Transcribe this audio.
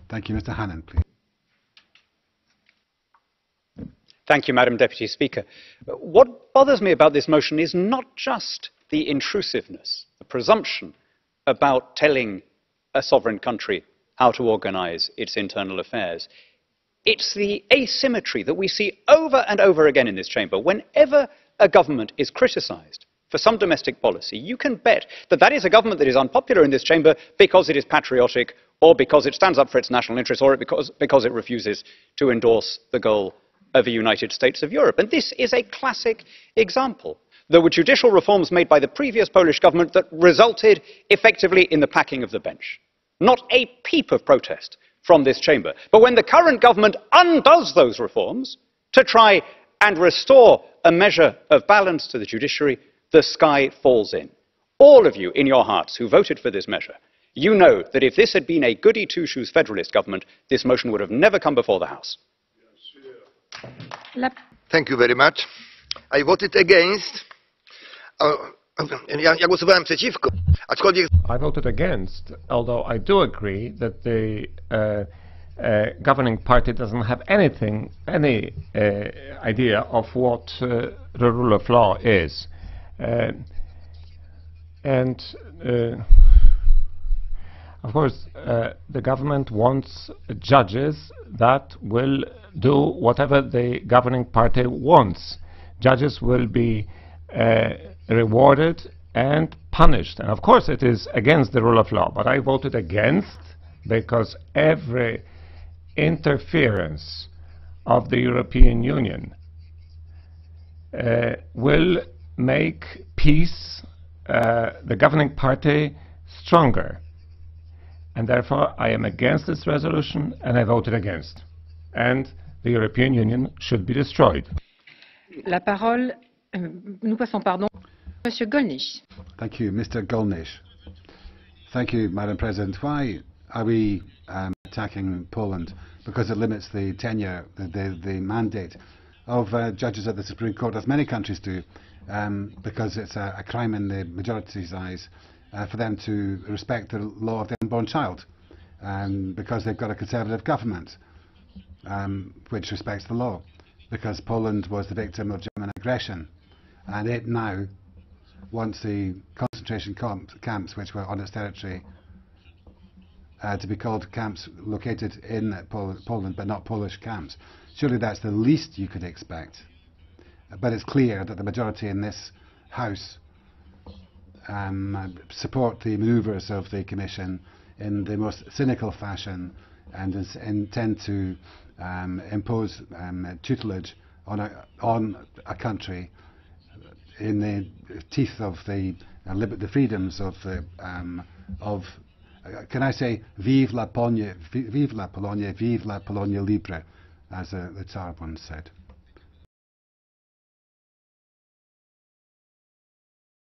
Thank you. Mr. Hannon, please. Thank you, Madam Deputy Speaker. What bothers me about this motion is not just the intrusiveness, the presumption about telling a sovereign country how to organize its internal affairs. It's the asymmetry that we see over and over again in this chamber. Whenever a government is criticized for some domestic policy, you can bet that that is a government that is unpopular in this chamber because it is patriotic, or because it stands up for its national interests, or because it refuses to endorse the goal of a United States of Europe. And this is a classic example. There were judicial reforms made by the previous Polish government that resulted effectively in the packing of the bench. Not a peep of protest from this chamber. But when the current government undoes those reforms to try and restore a measure of balance to the judiciary, the sky falls in. All of you in your hearts who voted for this measure, you know that if this had been a goody two-shoes federalist government, this motion would have never come before the House. Thank you very much. I voted against. Ja głosowałem przeciwko. I voted against, although I do agree that the governing party doesn't have any idea of what the rule of law is. Of course, the government wants judges that will do whatever the governing party wants. Judges will be rewarded and punished. And of course it is against the rule of law. But I voted against because every interference of the European Union will make peace, the governing party, stronger. And therefore I am against this resolution and I voted against. And the European Union should be destroyed. La parole, nous passons, pardon, Monsieur Golnisch. Thank you, Mr. Golnisch. Thank you, Madam President. Why are we attacking Poland? Because it limits the tenure, the mandate of judges at the Supreme Court, as many countries do, because it's a crime in the majority's eyes for them to respect the law of the unborn child, because they've got a conservative government which respects the law, because Poland was the victim of German aggression, and it now wants the concentration camps which were on its territory to be called camps located in Poland, but not Polish camps. Surely that's the least you could expect. But it's clear that the majority in this House support the manoeuvres of the Commission in the most cynical fashion and intend to impose tutelage on a country in the teeth of the freedoms of can I say vive la Pologne, vive la Pologne libre, as the Tsar once said.